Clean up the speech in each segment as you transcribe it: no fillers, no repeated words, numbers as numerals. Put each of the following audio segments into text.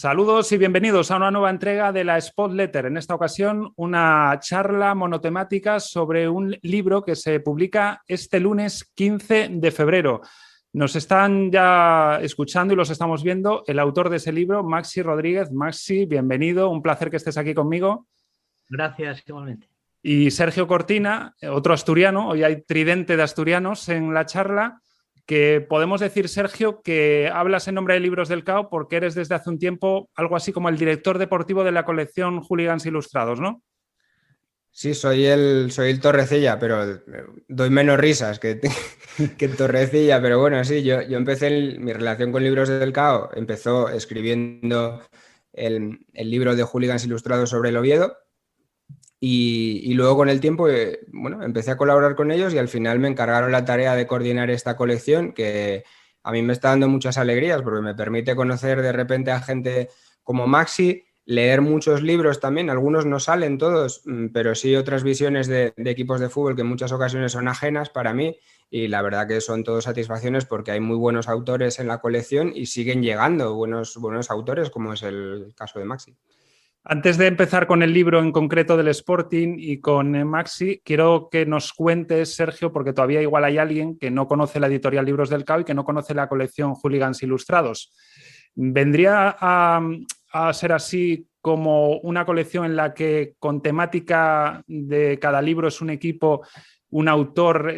Saludos y bienvenidos a una nueva entrega de la Spot Letter. En esta ocasión, una charla monotemática sobre un libro que se publica este lunes 15 de febrero. Nos están ya escuchando y los estamos viendo el autor de ese libro, Maxi Rodríguez. Maxi, bienvenido. Un placer que estés aquí conmigo. Gracias, igualmente. Y Sergio Cortina, otro asturiano. Hoy hay tridente de asturianos en la charla. Que podemos decir, Sergio, que hablas en nombre de Libros del Cao porque eres desde hace un tiempo algo así como el director deportivo de la colección Hooligans Ilustrados, ¿no? Sí, soy el Torrecilla, pero doy menos risas que Torrecilla, pero bueno, sí, yo empecé mi relación con Libros del Cao, empezó escribiendo el libro de Hooligans Ilustrados sobre el Oviedo. Y luego con el tiempo, empecé a colaborar con ellos y al final me encargaron la tarea de coordinar esta colección que a mí me está dando muchas alegrías porque me permite conocer de repente a gente como Maxi, leer muchos libros también, algunos no salen todos, pero sí otras visiones de equipos de fútbol que en muchas ocasiones son ajenas para mí y la verdad que son todas satisfacciones porque hay muy buenos autores en la colección y siguen llegando buenos autores como es el caso de Maxi. Antes de empezar con el libro en concreto del Sporting y con Maxi, quiero que nos cuentes, Sergio, porque todavía igual hay alguien que no conoce la editorial Libros del Cao y que no conoce la colección Hooligans Ilustrados. ¿Vendría a ser así como una colección en la que con temática de cada libro es un equipo, un autor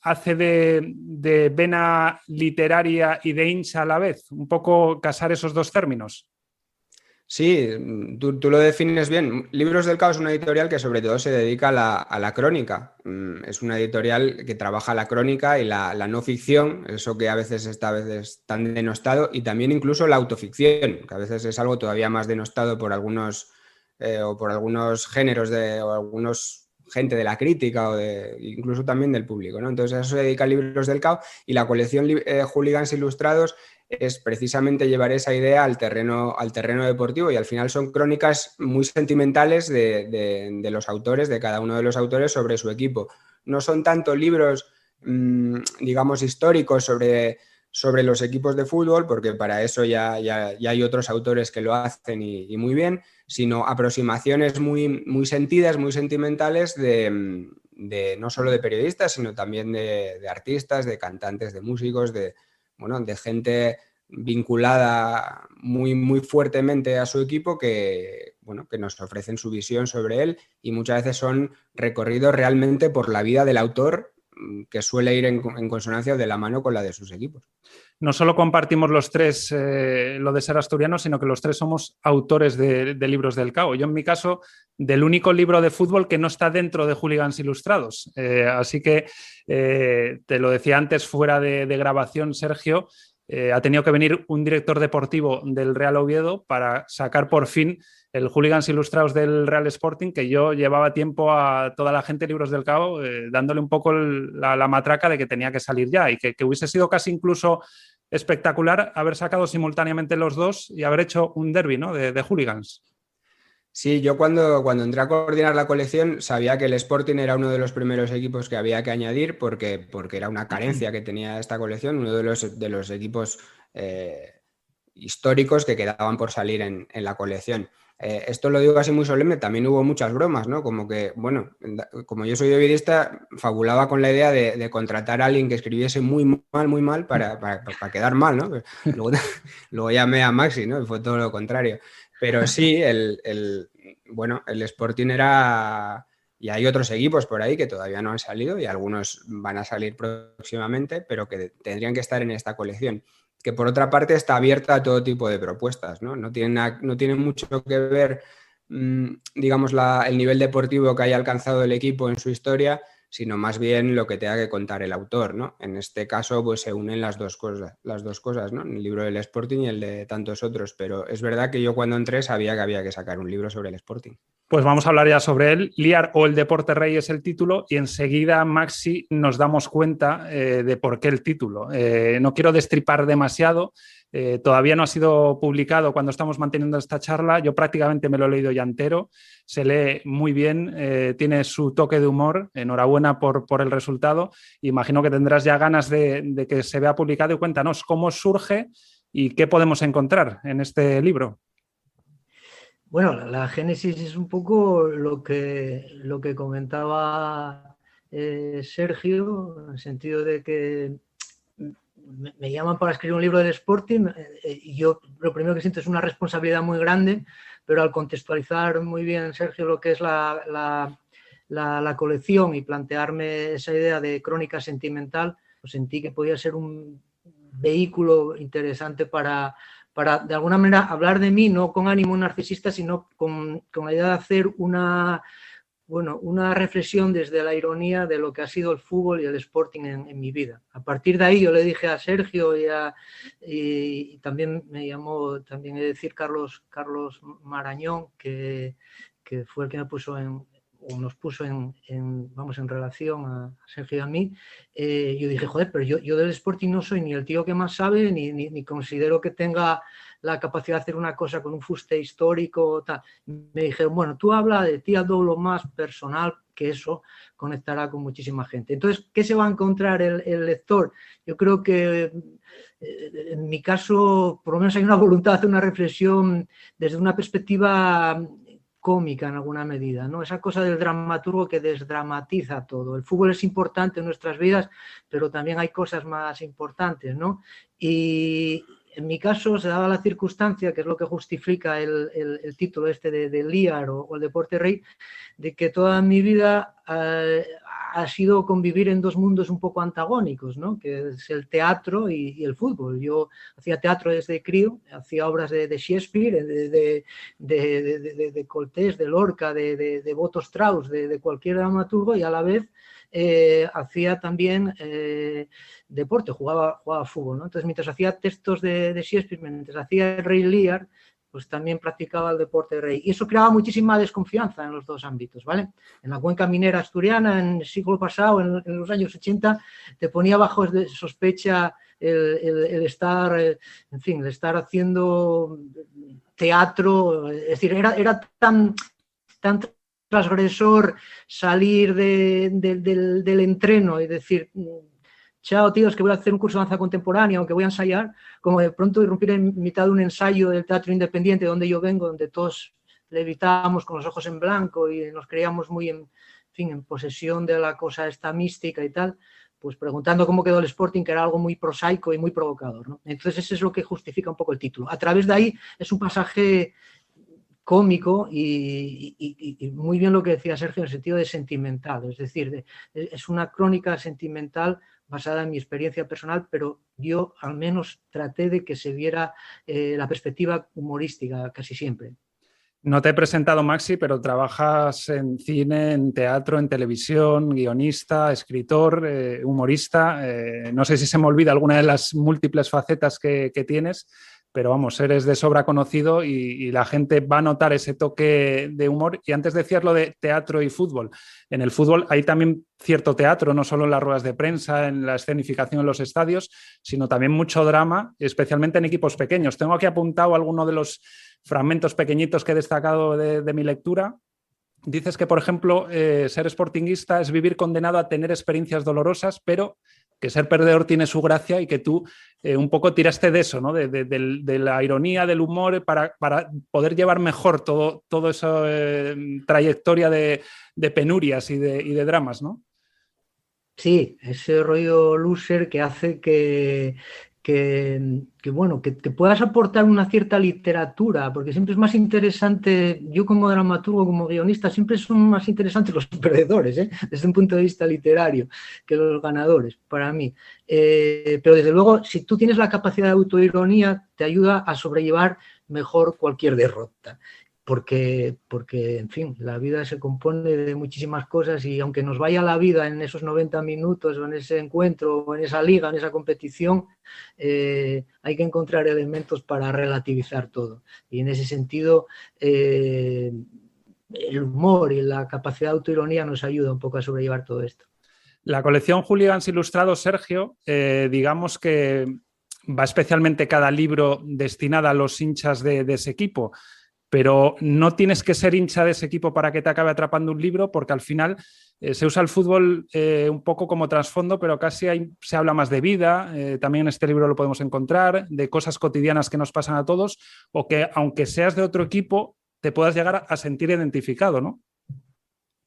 hace de vena literaria y de hincha a la vez? Un poco casar esos dos términos. Sí, tú lo defines bien. Libros del Cao es una editorial que sobre todo se dedica a la crónica. Es una editorial que trabaja la crónica y la no ficción, eso que a veces está tan denostado, y también incluso la autoficción, que a veces es algo todavía más denostado por algunos géneros o algunos gente de la crítica o incluso también del público, ¿no? Entonces a eso se dedica Libros del Cao y la colección Hooligans Ilustrados es precisamente llevar esa idea al terreno deportivo y al final son crónicas muy sentimentales de los autores, de cada uno de los autores sobre su equipo. No son tanto libros, digamos, históricos sobre los equipos de fútbol, porque para eso ya hay otros autores que lo hacen y muy bien, sino aproximaciones muy, muy sentidas, muy sentimentales de no solo de periodistas, sino también de artistas, de cantantes, de músicos, de gente vinculada muy, muy fuertemente a su equipo que nos ofrecen su visión sobre él y muchas veces son recorridos realmente por la vida del autor que suele ir en consonancia de la mano con la de sus equipos. No solo compartimos los tres lo de ser asturianos, sino que los tres somos autores de Libros del Cao. Yo, en mi caso, del único libro de fútbol que no está dentro de Hooligans Ilustrados. Así que te lo decía antes fuera de grabación, Sergio, ha tenido que venir un director deportivo del Real Oviedo para sacar por fin el Hooligans Ilustrados del Real Sporting, que yo llevaba tiempo a toda la gente de Libros del Cao dándole un poco la matraca de que tenía que salir ya y que hubiese sido casi incluso espectacular haber sacado simultáneamente los dos y haber hecho un derbi, ¿no? de Hooligans. Sí, yo cuando entré a coordinar la colección sabía que el Sporting era uno de los primeros equipos que había que añadir porque era una carencia que tenía esta colección, uno de los equipos históricos que quedaban por salir en la colección. Esto lo digo así muy solemne, también hubo muchas bromas, ¿no? Como que, como yo soy ovidista, fabulaba con la idea de contratar a alguien que escribiese muy mal para quedar mal, ¿no? Luego llamé a Maxi, ¿no? Y fue todo lo contrario. Pero sí, el Sporting era... Y hay otros equipos por ahí que todavía no han salido y algunos van a salir próximamente, pero que tendrían que estar en esta colección. Que por otra parte está abierta a todo tipo de propuestas, ¿no? No tiene mucho que ver, digamos, el nivel deportivo que haya alcanzado el equipo en su historia, sino más bien lo que tenga que contar el autor, ¿no? En este caso, pues se unen las dos cosas, ¿no? El libro del Sporting y el de tantos otros, pero es verdad que yo cuando entré sabía que había que sacar un libro sobre el Sporting. Pues vamos a hablar ya sobre él. Liar o el deporte rey es el título y enseguida, Maxi, nos damos cuenta de por qué el título. No quiero destripar demasiado. Todavía no ha sido publicado cuando estamos manteniendo esta charla. Yo prácticamente me lo he leído ya entero. Se lee muy bien, tiene su toque de humor. Enhorabuena por el resultado. Imagino que tendrás ya ganas de que se vea publicado y cuéntanos cómo surge y qué podemos encontrar en este libro. Bueno, la génesis es un poco lo que comentaba Sergio, en el sentido de que me llaman para escribir un libro del Sporting y yo lo primero que siento es una responsabilidad muy grande, pero al contextualizar muy bien, Sergio, lo que es la colección y plantearme esa idea de crónica sentimental, pues sentí que podía ser un vehículo interesante para de alguna manera hablar de mí, no con ánimo narcisista, sino con la idea de hacer una reflexión desde la ironía de lo que ha sido el fútbol y el Sporting en mi vida. A partir de ahí yo le dije a Sergio y también me llamó, también he de decir, Carlos Marañón, que fue el que me puso nos puso en relación a Sergio y a mí. Yo dije, joder, pero yo del Sporting no soy ni el tío que más sabe, ni considero que tenga la capacidad de hacer una cosa con un fuste histórico, tal. Me dijeron, bueno, tú habla de ti algo lo más personal, que eso conectará con muchísima gente. Entonces, ¿qué se va a encontrar el lector? Yo creo que en mi caso, por lo menos hay una voluntad de hacer una reflexión desde una perspectiva cómica en alguna medida, ¿no? Esa cosa del dramaturgo que desdramatiza todo. El fútbol es importante en nuestras vidas, pero también hay cosas más importantes, ¿no? Y en mi caso se daba la circunstancia, que es lo que justifica el título este de Liar o el deporte rey, de que toda mi vida ha sido convivir en dos mundos un poco antagónicos, ¿no? Que es el teatro y el fútbol. Yo hacía teatro desde crío, hacía obras de Shakespeare, de Coltés, de Lorca, de Boto Strauss, de cualquier dramaturgo, y a la vez hacía también deporte, jugaba fútbol, ¿no? Entonces, mientras hacía textos de Shakespeare, mientras hacía el Rey Lear, pues también practicaba el deporte rey. Y eso creaba muchísima desconfianza en los dos ámbitos, ¿vale? En la cuenca minera asturiana, en el siglo pasado, en los años 80, te ponía bajo sospecha el estar, en fin, el estar haciendo teatro, es decir, era tan transgresor salir del entreno y decir, chao tíos, que voy a hacer un curso de danza contemporánea o que voy a ensayar, como de pronto irrumpir en mitad de un ensayo del teatro independiente donde yo vengo, donde todos levitábamos con los ojos en blanco y nos creíamos muy en posesión de la cosa esta mística y tal, pues preguntando cómo quedó el Sporting, que era algo muy prosaico y muy provocador, ¿no? Entonces eso es lo que justifica un poco el título. A través de ahí es un pasaje cómico y muy bien lo que decía Sergio en el sentido de sentimental, es decir, es una crónica sentimental basada en mi experiencia personal, pero yo al menos traté de que se viera la perspectiva humorística casi siempre. No te he presentado, Maxi, pero trabajas en cine, en teatro, en televisión, guionista, escritor, humorista. No sé si se me olvida alguna de las múltiples facetas que tienes, pero vamos, eres de sobra conocido y la gente va a notar ese toque de humor. Y antes decías lo de teatro y fútbol. En el fútbol hay también cierto teatro, no solo en las ruedas de prensa, en la escenificación en los estadios, sino también mucho drama, especialmente en equipos pequeños. Tengo aquí apuntado algunos de los fragmentos pequeñitos que he destacado de mi lectura. Dices que, por ejemplo, ser sportinguista es vivir condenado a tener experiencias dolorosas, pero que ser perdedor tiene su gracia y que tú un poco tiraste de eso, ¿no? de la ironía, del humor, para poder llevar mejor todo esa trayectoria de penurias y de dramas, ¿no? Sí, ese rollo loser que hace que puedas aportar una cierta literatura, porque siempre es más interesante, yo como dramaturgo, como guionista, siempre son más interesantes los perdedores, desde un punto de vista literario, que los ganadores, para mí. Pero desde luego, si tú tienes la capacidad de autoironía, te ayuda a sobrellevar mejor cualquier derrota. Porque, en fin, la vida se compone de muchísimas cosas y aunque nos vaya la vida en esos 90 minutos o en ese encuentro o en esa liga, en esa competición, hay que encontrar elementos para relativizar todo. Y en ese sentido, el humor y la capacidad de autoironía nos ayuda un poco a sobrellevar todo esto. La colección Hooligans Ilustrados, Sergio, digamos que va especialmente cada libro destinado a los hinchas de ese equipo. Pero no tienes que ser hincha de ese equipo para que te acabe atrapando un libro, porque al final se usa el fútbol un poco como trasfondo, pero casi se habla más de vida. También en este libro lo podemos encontrar, de cosas cotidianas que nos pasan a todos, o que aunque seas de otro equipo, te puedas llegar a sentir identificado, ¿no?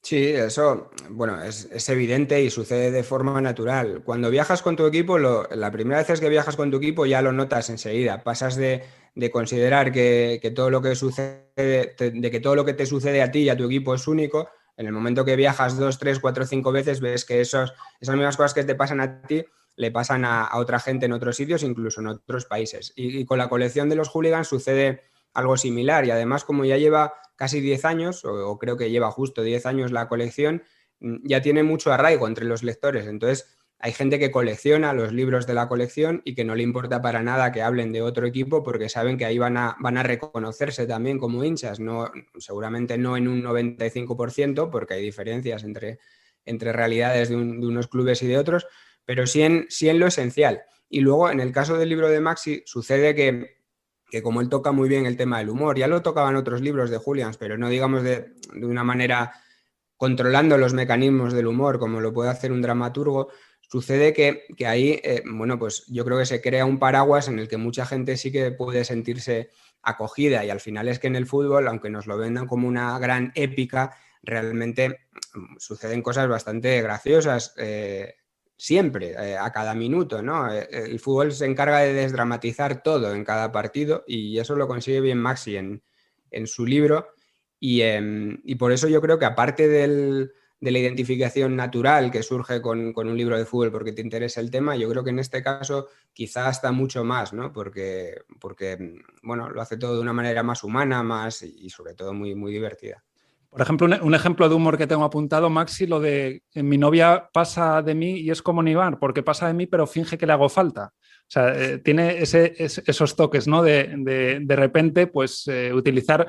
Sí, eso, bueno, es evidente y sucede de forma natural. Cuando viajas con tu equipo, la primera vez que viajas con tu equipo ya lo notas enseguida. Pasas de considerar que todo lo que sucede, de que todo lo que te sucede a ti y a tu equipo es único. En el momento que viajas 2, 3, 4, 5 veces, ves que esas mismas cosas que te pasan a ti le pasan a otra gente en otros sitios, incluso en otros países. Y con la colección de los Hooligans sucede algo similar, y además, como ya lleva casi 10 años, o creo que lleva justo 10 años la colección, ya tiene mucho arraigo entre los lectores. Entonces, hay gente que colecciona los libros de la colección y que no le importa para nada que hablen de otro equipo, porque saben que ahí van a reconocerse también como hinchas. No, seguramente no en un 95%, porque hay diferencias entre realidades de unos clubes y de otros, pero sí en lo esencial. Y luego, en el caso del libro de Maxi, sucede que como él toca muy bien el tema del humor, ya lo tocaban otros libros de Hooligans, pero no digamos de una manera controlando los mecanismos del humor como lo puede hacer un dramaturgo, sucede que ahí, bueno, pues yo creo que se crea un paraguas en el que mucha gente sí que puede sentirse acogida, y al final es que en el fútbol, aunque nos lo vendan como una gran épica, realmente suceden cosas bastante graciosas, siempre, a cada minuto, ¿no? El fútbol se encarga de desdramatizar todo en cada partido, y eso lo consigue bien Maxi en su libro, y por eso yo creo que aparte de la identificación natural que surge con un libro de fútbol porque te interesa el tema, yo creo que en este caso quizá hasta mucho más, ¿no? Porque bueno, lo hace todo de una manera más humana, más y sobre todo muy, muy divertida. Por ejemplo, un ejemplo de humor que tengo apuntado, Maxi, lo de mi novia pasa de mí y es como Nivar, porque pasa de mí pero finge que le hago falta. O sea, tiene esos toques, ¿no? De repente, pues utilizar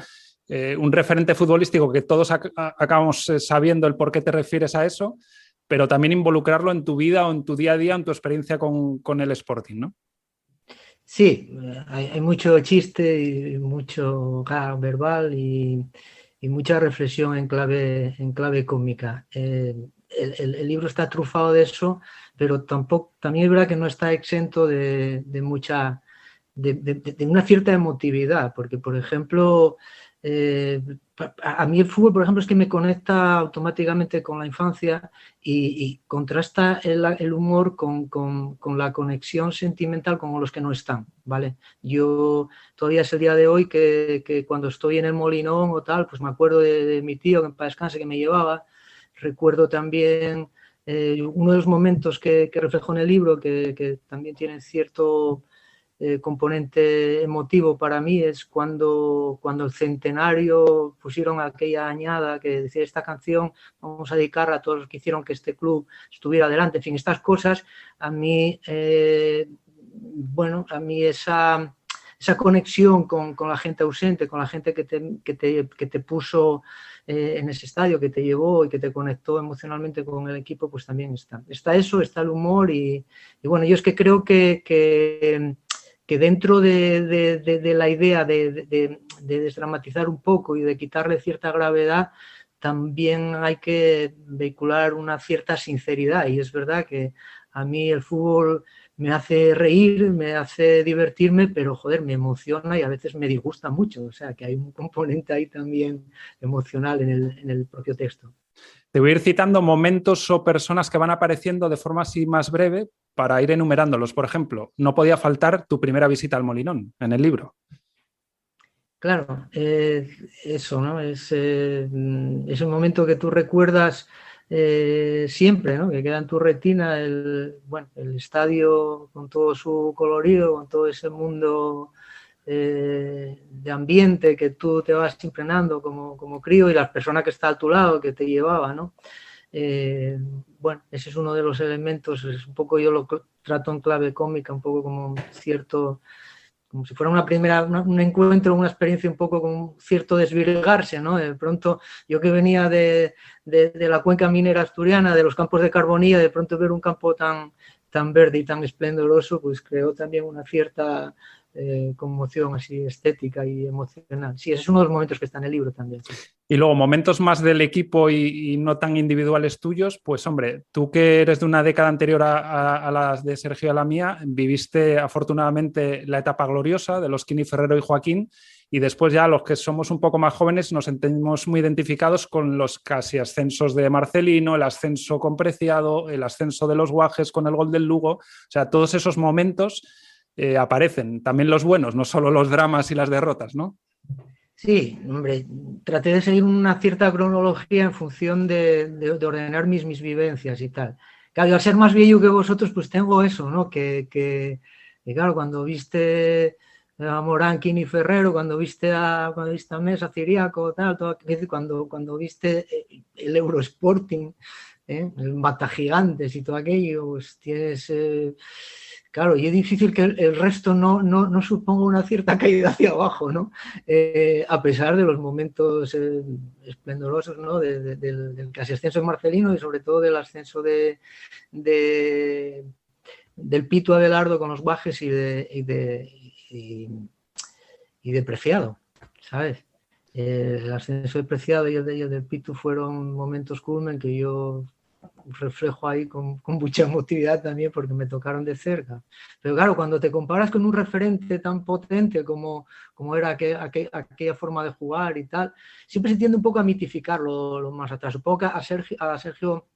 un referente futbolístico que todos acabamos sabiendo el por qué te refieres a eso, pero también involucrarlo en tu vida o en tu día a día, en tu experiencia con el Sporting, ¿no? Sí, hay mucho chiste y mucho gag verbal y mucha reflexión en clave cómica. El libro está trufado de eso, pero también es verdad que no está exento de una cierta emotividad, porque, por ejemplo, a mí el fútbol, por ejemplo, es que me conecta automáticamente con la infancia y contrasta el humor con la conexión sentimental con los que no están, ¿vale? Yo todavía es el día de hoy que cuando estoy en el Molinón o tal, pues me acuerdo de mi tío, que en paz descanse, que me llevaba. Recuerdo también uno de los momentos que reflejo en el libro, que también tienen cierto componente emotivo para mí, es cuando el centenario pusieron aquella añada que decía: esta canción vamos a dedicarla a todos los que hicieron que este club estuviera adelante. En fin, estas cosas a mí, bueno, a mí esa conexión con la gente ausente, con la gente que te puso en ese estadio, que te llevó y que te conectó emocionalmente con el equipo, pues también está. Está eso, está el humor y bueno, yo es que creo que dentro de la idea de desdramatizar un poco y de quitarle cierta gravedad, también hay que vehicular una cierta sinceridad, y es verdad que a mí el fútbol me hace reír, me hace divertirme, pero joder, me emociona y a veces me disgusta mucho, o sea que hay un componente ahí también emocional en el propio texto. Te voy a ir citando momentos o personas que van apareciendo de forma así más breve para ir enumerándolos. Por ejemplo, no podía faltar tu primera visita al Molinón en el libro. Claro, eso, ¿no? Es un momento que tú recuerdas siempre, ¿no? Que queda en tu retina el estadio con todo su colorido, con todo ese mundo de ambiente que tú te vas impregnando como crío, y las personas que está a tu lado, que te llevaba, ¿no? Bueno, ese es uno de los elementos, es un poco, yo lo trato en clave cómica, un poco como cierto, como si fuera un encuentro, una experiencia un poco con cierto desvirgarse, ¿no? De pronto, yo que venía de la cuenca minera asturiana, de los campos de Carbonilla, de pronto ver un campo tan verde y tan esplendoroso, pues creó también una cierta conmoción así estética y emocional. Sí, ese es uno de los momentos que está en el libro también. Y luego, momentos más del equipo y no tan individuales tuyos, pues hombre, tú que eres de una década anterior a las de Sergio y a la mía, viviste afortunadamente la etapa gloriosa de los Kini, Ferrero y Joaquín, y después ya los que somos un poco más jóvenes nos sentimos muy identificados con los casi ascensos de Marcelino, el ascenso con Preciado, el ascenso de los Guajes con el gol del Lugo. O sea, todos esos momentos aparecen, también los buenos, no solo los dramas y las derrotas, ¿no? Sí, hombre, traté de seguir una cierta cronología en función de ordenar mis vivencias y tal. Claro, al ser más viejo que vosotros, pues tengo eso, ¿no? Que claro, cuando viste a Moranquín y Ferrero, cuando viste a Mesa, Ciriaco, tal, cuando viste el Eurosporting, el Mata Gigantes y todo aquello, pues tienes... Claro, y es difícil que el resto no suponga una cierta caída hacia abajo, ¿no? A pesar de los momentos esplendorosos, ¿no? Del casi ascenso de Marcelino y sobre todo del ascenso del Pitu Abelardo con los Guajes y de Preciado, ¿sabes? El ascenso de Preciado y el del Pitu fueron momentos culmen que yo reflejo ahí con mucha emotividad también porque me tocaron de cerca. Pero claro, cuando te comparas con un referente tan potente como era aquella forma de jugar y tal, siempre se tiende un poco a mitificar lo más atrás. Supongo que a Sergio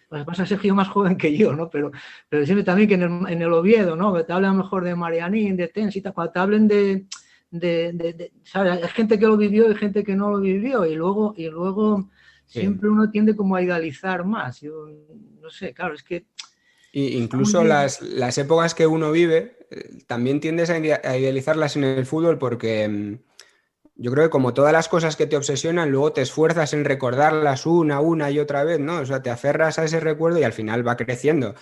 pues pasa Sergio más joven que yo, ¿no? Pero siempre también que en el Oviedo, ¿no? Que te hablan mejor de Marianín, de Tens y tal, cuando te hablen ¿sabes? Hay gente que lo vivió y gente que no lo vivió y luego siempre uno tiende como a idealizar más. Yo no sé, claro, es que... Incluso las épocas que uno vive, también tiendes a idealizarlas en el fútbol porque yo creo que como todas las cosas que te obsesionan, luego te esfuerzas en recordarlas una y otra vez, ¿no? O sea, te aferras a ese recuerdo y al final va creciendo.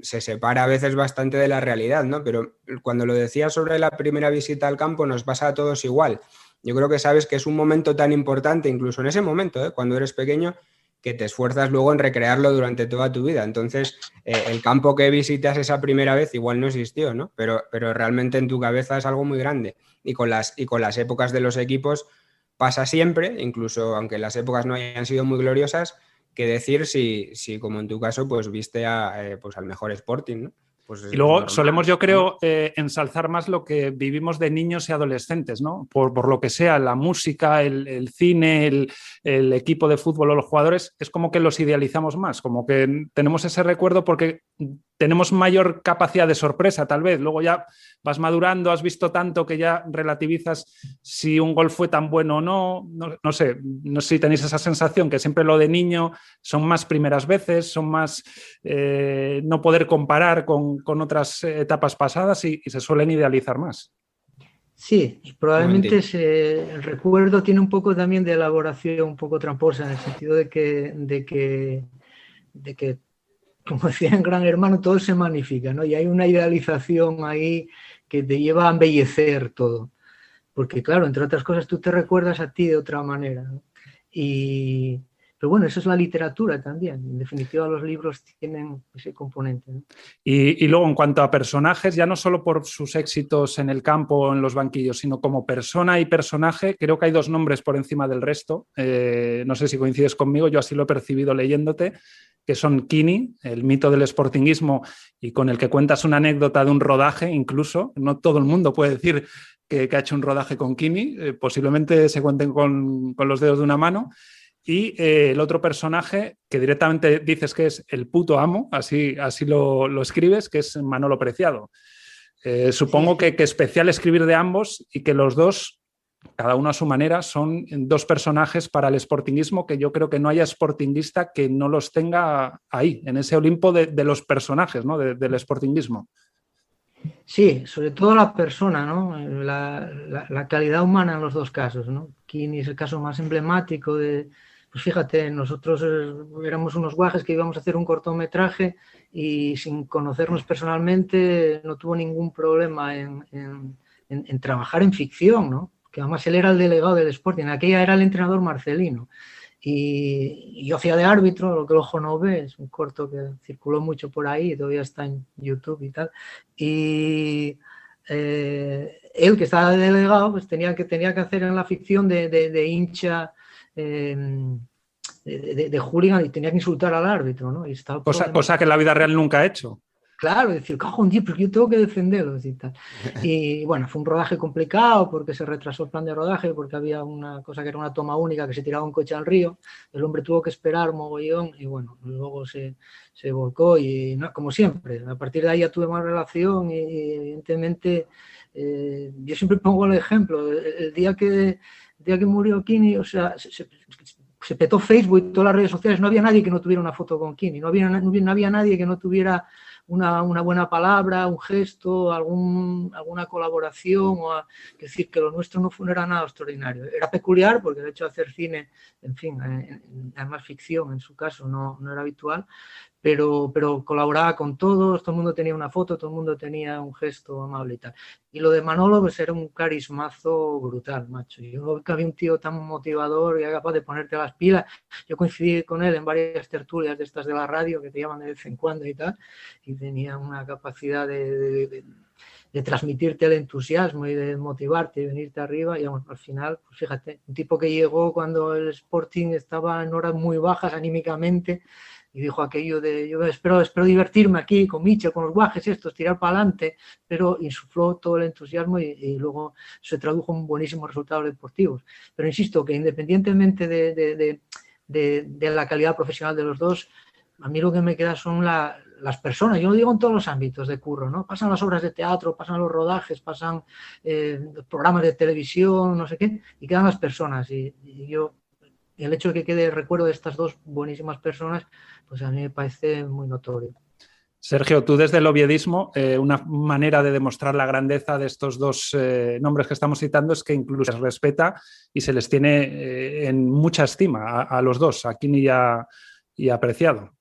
Se separa a veces bastante de la realidad, ¿no? Pero cuando lo decías sobre la primera visita al campo, nos pasa a todos igual. Yo creo que sabes que es un momento tan importante, incluso en ese momento, cuando eres pequeño, que te esfuerzas luego en recrearlo durante toda tu vida. Entonces, el campo que visitas esa primera vez igual no existió, ¿no? Pero realmente en tu cabeza es algo muy grande. Y con las épocas de los equipos pasa siempre, incluso aunque las épocas no hayan sido muy gloriosas, que decir si como en tu caso, pues viste pues al mejor Sporting, ¿no? Pues y luego normal, solemos, yo creo, ensalzar más lo que vivimos de niños y adolescentes, ¿no? Por lo que sea, la música, el cine, el equipo de fútbol o los jugadores, es como que los idealizamos más, como que tenemos ese recuerdo porque tenemos mayor capacidad de sorpresa, tal vez. Luego ya vas madurando, has visto tanto que ya relativizas si un gol fue tan bueno o no. No sé si tenéis esa sensación que siempre lo de niño son más primeras veces, son más no poder comparar con otras etapas pasadas y se suelen idealizar más. Sí, probablemente el recuerdo tiene un poco también de elaboración un poco tramposa en el sentido de que como decía en Gran Hermano, todo se magnifica, ¿no? Y hay una idealización ahí que te lleva a embellecer todo. Porque, claro, entre otras cosas, tú te recuerdas a ti de otra manera, ¿no? Pero bueno, eso es la literatura también. En definitiva, los libros tienen ese componente, ¿no? Y luego, en cuanto a personajes, ya no solo por sus éxitos en el campo o en los banquillos, sino como persona y personaje, creo que hay dos nombres por encima del resto. No sé si coincides conmigo, yo así lo he percibido leyéndote, que son Quini, el mito del sportinguismo, y con el que cuentas una anécdota de un rodaje, incluso. No todo el mundo puede decir que ha hecho un rodaje con Quini, posiblemente se cuenten con los dedos de una mano. Y el otro personaje que directamente dices que es el puto amo, así lo escribes, que es Manolo Preciado. Supongo Sí. que especial escribir de ambos y que los dos, cada uno a su manera, son dos personajes para el sportinguismo que yo creo que no haya sportinguista que no los tenga ahí, en ese Olimpo de los personajes, ¿no? del sportinguismo. Sí, sobre todo la persona, ¿no? La calidad humana en los dos casos, ¿no? Quini es el caso más emblemático pues fíjate, nosotros éramos unos guajes que íbamos a hacer un cortometraje y sin conocernos personalmente no tuvo ningún problema en trabajar en ficción, ¿no? Que además él era el delegado del Sporting, en aquella era el entrenador Marcelino. Y yo hacía de árbitro, lo que el ojo no ve, es un corto que circuló mucho por ahí, todavía está en YouTube y tal. Y él, que estaba de delegado, pues tenía que hacer en la ficción de hincha, de hooligan, y tenía que insultar al árbitro, ¿no? Y cosa que en la vida real nunca ha hecho. Claro, decir, cajón, tío, pero yo tengo que defenderlos y tal. Y bueno, fue un rodaje complicado porque se retrasó el plan de rodaje, porque había una cosa que era una toma única, que se tiraba un coche al río, el hombre tuvo que esperar mogollón y bueno, luego se volcó y no, como siempre, a partir de ahí ya tuve más relación y evidentemente yo siempre pongo el ejemplo, el día que murió Kini, o sea, se petó Facebook y todas las redes sociales, no había nadie que no tuviera una foto con Kini, no había nadie que no tuviera una buena palabra, un gesto, alguna colaboración, es decir, que lo nuestro no era nada extraordinario. Era peculiar porque el hecho de hacer cine, en fin, además ficción en su caso, no era habitual, pero colaboraba con todos, todo el mundo tenía una foto, todo el mundo tenía un gesto amable y tal. Y lo de Manolo pues era un carismazo brutal, macho. Yo nunca vi un tío tan motivador y capaz de ponerte las pilas. Yo coincidí con él en varias tertulias de estas de la radio que te llaman de vez en cuando y tal, y tenía una capacidad de transmitirte el entusiasmo y de motivarte y venirte arriba. Y bueno, al final, pues fíjate, un tipo que llegó cuando el Sporting estaba en horas muy bajas anímicamente y dijo aquello de yo espero divertirme aquí con Michel, con los guajes estos, tirar para adelante, pero insufló todo el entusiasmo y luego se tradujo en buenísimos resultados deportivos. Pero insisto que independientemente de la calidad profesional de los dos, a mí lo que me queda son las personas. Yo lo digo en todos los ámbitos de curro, ¿no? Pasan las obras de teatro, pasan los rodajes, pasan programas de televisión, no sé qué, y quedan las personas. Y yo, el hecho de que quede recuerdo de estas dos buenísimas personas, pues a mí me parece muy notorio. Sergio, tú desde el oviedismo, una manera de demostrar la grandeza de estos dos nombres que estamos citando es que incluso se les respeta y se les tiene en mucha estima a los dos, a Kini y a Preciado.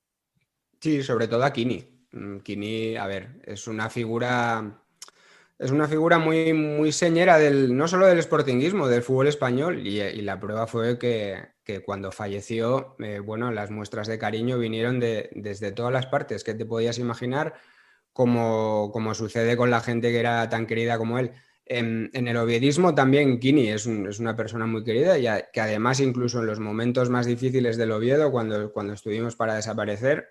Sí, sobre todo a Kini. Kini, a ver, es una figura muy, muy señera no solo del sportinguismo, del fútbol español, y la prueba fue que cuando falleció, bueno, las muestras de cariño vinieron desde todas las partes que te podías imaginar, como sucede con la gente que era tan querida como él. En el oviedismo también Kini es una persona muy querida, que además incluso en los momentos más difíciles del Oviedo, cuando estuvimos para desaparecer,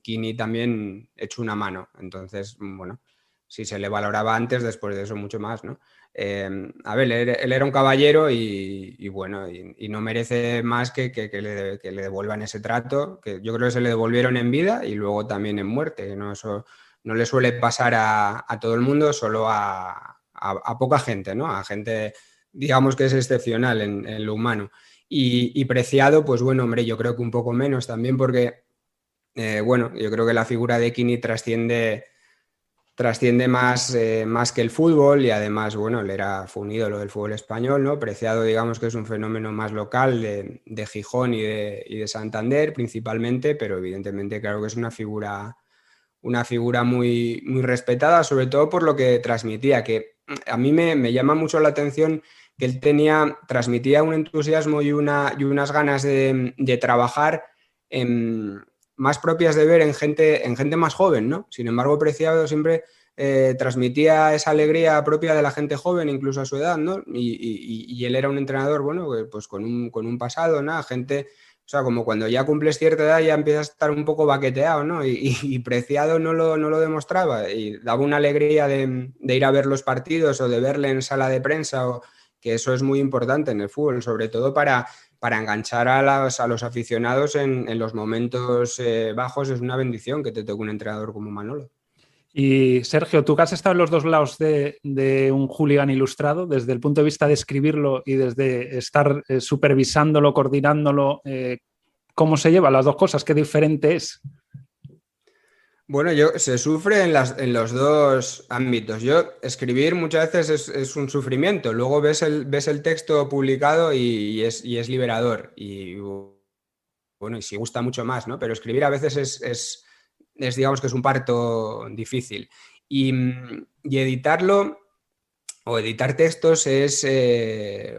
Kini también echó una mano. Entonces, bueno, si se le valoraba antes, después de eso mucho más, ¿no? A ver, él era un caballero y bueno, y no merece más que le devuelvan ese trato, que yo creo que se le devolvieron en vida y luego también en muerte, ¿no? Eso no le suele pasar a todo el mundo, solo a poca gente, ¿no? A gente, digamos, que es excepcional en lo humano. Y Preciado, pues bueno, hombre, yo creo que un poco menos también porque, bueno, yo creo que la figura de Kini trasciende más que el fútbol y además, bueno, fue un ídolo del fútbol español, ¿no? Preciado, digamos que es un fenómeno más local de Gijón y de Santander principalmente, pero evidentemente claro que es una figura muy, muy respetada, sobre todo por lo que transmitía, que a mí me llama mucho la atención que él transmitía un entusiasmo y unas ganas de trabajar más propias de ver en gente más joven, ¿no? Sin embargo, Preciado siempre transmitía esa alegría propia de la gente joven, incluso a su edad, ¿no? Y él era un entrenador, bueno, pues con un pasado, ¿no? Gente, o sea, como cuando ya cumples cierta edad ya empiezas a estar un poco baqueteado, ¿no? Y Preciado no lo demostraba y daba una alegría de ir a ver los partidos o de verle en sala de prensa, que eso es muy importante en el fútbol, sobre todo para enganchar a los aficionados en los momentos bajos. Es una bendición que te toque un entrenador como Manolo. Y Sergio, tú que has estado en los dos lados de un hooligan ilustrado, desde el punto de vista de escribirlo y desde estar supervisándolo, coordinándolo, ¿cómo se llevan las dos cosas? ¿Qué diferente es? Bueno, se sufre en los dos ámbitos. Escribir muchas veces es un sufrimiento. Luego ves el texto publicado y es liberador. Y bueno, y sí gusta mucho más, ¿no? Pero escribir a veces es digamos que es un parto difícil. Y editarlo o editar textos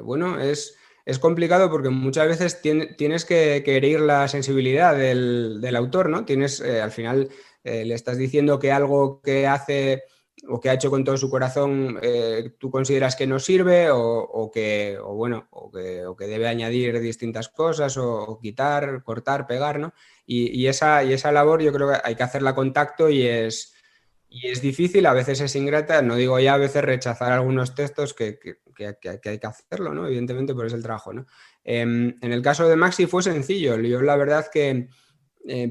bueno, es complicado porque muchas veces tienes que herir la sensibilidad del autor, ¿no? Al final le estás diciendo que algo que hace o que ha hecho con todo su corazón tú consideras que no sirve o que debe añadir distintas cosas o quitar, cortar, pegar, ¿no? Y esa labor yo creo que hay que hacerla con tacto y es Y es difícil, a veces es ingrata, no digo ya a veces rechazar algunos textos que hay que hacerlo, ¿no? Evidentemente, por eso el trabajo, ¿no? En el caso de Maxi fue sencillo. Yo la verdad que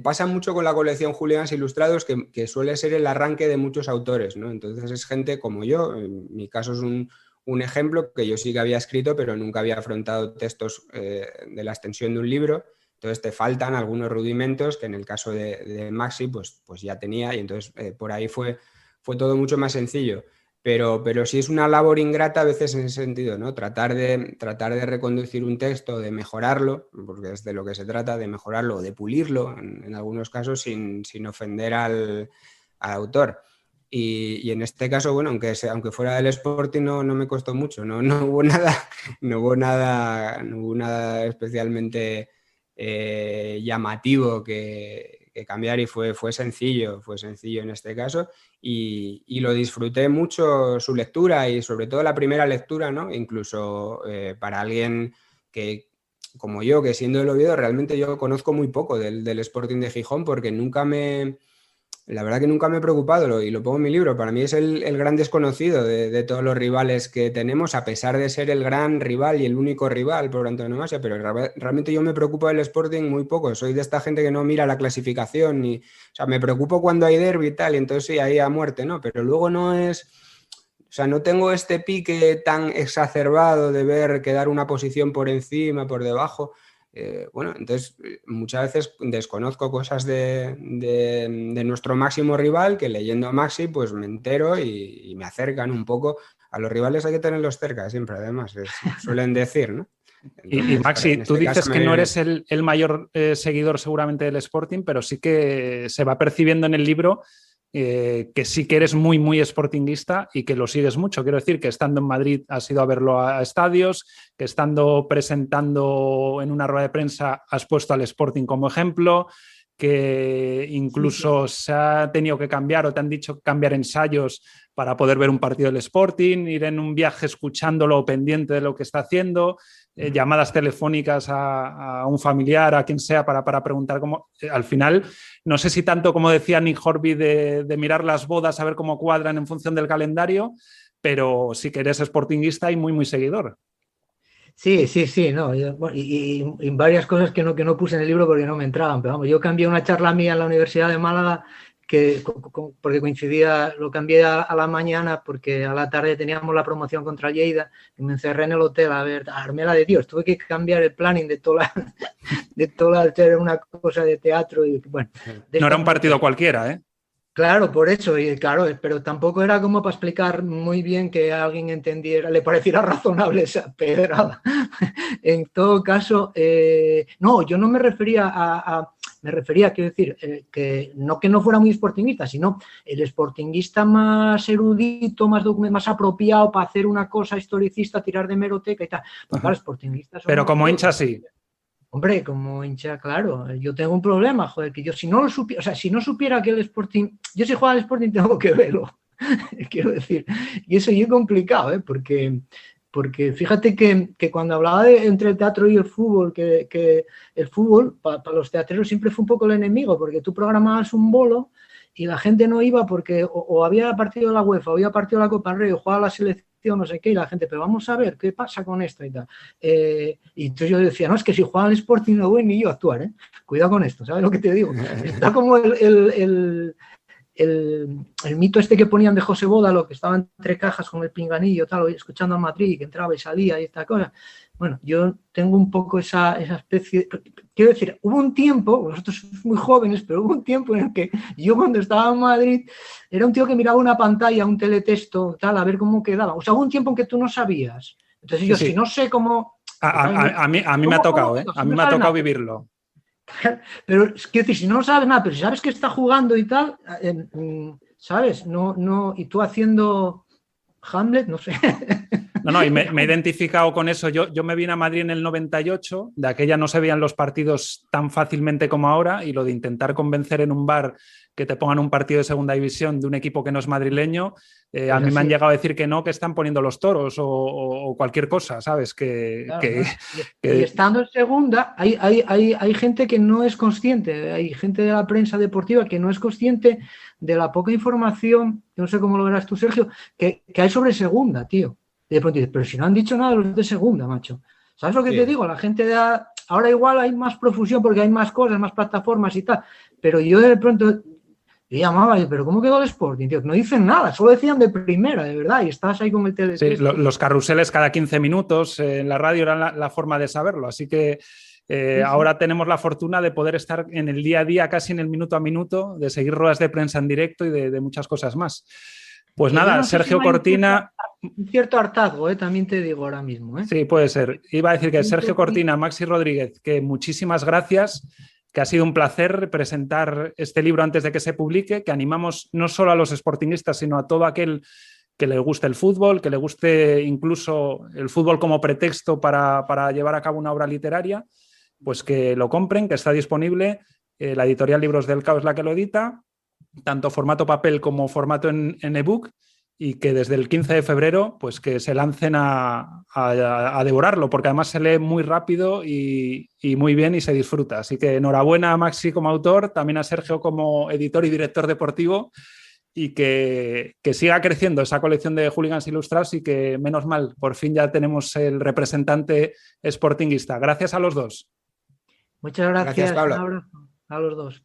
pasa mucho con la colección Hooligans Ilustrados que suele ser el arranque de muchos autores, ¿no? Entonces es gente como yo, en mi caso es un ejemplo que yo sí que había escrito, pero nunca había afrontado textos de la extensión de un libro. Entonces te faltan algunos rudimentos que en el caso de Maxi pues ya tenía y entonces por ahí fue todo mucho más sencillo. Pero sí es una labor ingrata a veces en ese sentido, ¿no? Tratar de reconducir un texto, de mejorarlo, porque es de lo que se trata, de mejorarlo o de pulirlo en algunos casos sin ofender al autor. Y en este caso, bueno, aunque fuera del Sporting no me costó mucho, no hubo nada especialmente llamativo que cambiar y fue sencillo en este caso y lo disfruté mucho su lectura y sobre todo la primera lectura, ¿no? Incluso para alguien que como yo, que siendo del Oviedo, realmente yo conozco muy poco del Sporting de Gijón porque la verdad que nunca me he preocupado y lo pongo en mi libro. Para mí es el gran desconocido de todos los rivales que tenemos, a pesar de ser el gran rival y el único rival por antonomasia, pero realmente yo me preocupo del Sporting muy poco. Soy de esta gente que no mira la clasificación, o sea, me preocupo cuando hay derbi y tal, y entonces sí, ahí a muerte, ¿no? Pero luego no es... O sea, no tengo este pique tan exacerbado de ver quedar una posición por encima, por debajo. Bueno, entonces muchas veces desconozco cosas de nuestro máximo rival que leyendo a Maxi pues me entero y me acercan un poco. A los rivales hay que tenerlos cerca siempre, además, suelen decir, ¿no? Y Maxi, tú dices que no eres bien. el mayor seguidor seguramente del Sporting, pero sí que se va percibiendo en el libro que sí que eres muy, muy sportinguista y que lo sigues mucho. Quiero decir que estando en Madrid has ido a verlo a estadios, que estando presentando en una rueda de prensa has puesto al Sporting como ejemplo, que incluso se ha tenido que cambiar o te han dicho cambiar ensayos para poder ver un partido del Sporting, ir en un viaje escuchándolo pendiente de lo que está haciendo, llamadas telefónicas a un familiar, a quien sea, para preguntar cómo... al final, no sé si tanto como decía Nick Horby de mirar las bodas, a ver cómo cuadran en función del calendario, pero sí que eres sportinguista y muy, muy seguidor. Sí, no, y varias cosas que no puse en el libro porque no me entraban, pero vamos, yo cambié una charla mía en la Universidad de Málaga porque coincidía, lo cambié a la mañana porque a la tarde teníamos la promoción contra Lleida y me encerré en el hotel a ver, Armela de Dios, tuve que cambiar el planning de toda era una cosa de teatro y bueno. No era un partido cualquiera, ¿eh? Claro, por eso, y claro, pero tampoco era como para explicar muy bien que a alguien entendiera, le pareciera razonable esa pedrada. En todo caso, no, yo no me refería me refería, quiero decir, que no fuera muy sportinguista, sino el sportinguista más erudito, más apropiado para hacer una cosa historicista, tirar de hemeroteca y tal. Pues claro, sportinguistas. Pero como hincha sí. Hombre, como hincha, claro, yo tengo un problema, joder, que yo si no lo supiera, o sea, si no supiera que el Sporting, yo si juego al Sporting tengo que verlo, quiero decir, y eso es complicado, porque fíjate que cuando hablaba entre el teatro y el fútbol, que el fútbol para los teatreros siempre fue un poco el enemigo, porque tú programabas un bolo y la gente no iba porque o había partido de la UEFA, o había partido de la Copa del Rey, o jugaba la selección, no sé qué, y la gente, pero vamos a ver qué pasa con esto y tal. Y entonces yo decía, no, es que si juega al Sporting no voy ni yo a actuar, cuidado con esto, ¿sabes lo que te digo? Está como el mito este que ponían de José Bódalo, que estaba entre cajas con el pinganillo, tal, escuchando a Madrid, que entraba y salía y esta cosa. Bueno, yo tengo un poco esa especie... Quiero decir, hubo un tiempo, vosotros sois muy jóvenes, pero hubo un tiempo en el que yo cuando estaba en Madrid era un tío que miraba una pantalla, un teletexto, tal, a ver cómo quedaba. O sea, hubo un tiempo en que tú no sabías. Entonces yo, si no sé cómo... A mí me ha tocado, ¿eh? A mí me ha tocado vivirlo. Pero quiero decir, si no sabes nada, pero si sabes que está jugando y tal, ¿sabes? No, y tú haciendo Hamlet, no sé. No, y me he identificado con eso. Yo me vine a Madrid en el 98, de aquella no se veían los partidos tan fácilmente como ahora, y lo de intentar convencer en un bar que te pongan un partido de segunda división de un equipo que no es madrileño, a mí me han llegado a decir que no, que están poniendo los toros o cualquier cosa, ¿sabes? Claro. Y estando en segunda, hay gente que no es consciente, hay gente de la prensa deportiva que no es consciente de la poca información, no sé cómo lo verás tú, Sergio, que hay sobre segunda, tío. Y de pronto dices, pero si no han dicho nada los de segunda, macho. ¿Sabes lo que te digo? La gente ahora igual hay más profusión porque hay más cosas, más plataformas y tal, pero yo de pronto... Y llamaba, pero ¿cómo quedó el Sporting, tío? No dicen nada, solo decían de primera, de verdad, y estás ahí con el teletexto. Sí, los carruseles cada 15 minutos en la radio eran la forma de saberlo, así que ahora tenemos la fortuna de poder estar en el día a día, casi en el minuto a minuto, de seguir ruedas de prensa en directo y de muchas cosas más. Pues nada, no Sergio Cortina... Un cierto hartazgo, también te digo ahora mismo. Sí, puede ser. Iba a decir que Sergio Cortina, Maxi Rodríguez, que muchísimas gracias, que ha sido un placer presentar este libro antes de que se publique, que animamos no solo a los sportingistas, sino a todo aquel que le guste el fútbol, que le guste incluso el fútbol como pretexto para llevar a cabo una obra literaria, pues que lo compren, que está disponible. La editorial Libros del Cao es la que lo edita, tanto formato papel como formato en ebook, y que desde el 15 de febrero pues que se lancen a devorarlo, porque además se lee muy rápido y muy bien y se disfruta. Así que enhorabuena a Maxi como autor, también a Sergio como editor y director deportivo, y que siga creciendo esa colección de hooligans ilustrados, y que menos mal, por fin ya tenemos el representante sportinguista. Gracias a los dos. Muchas gracias, Pablo. Un abrazo a los dos.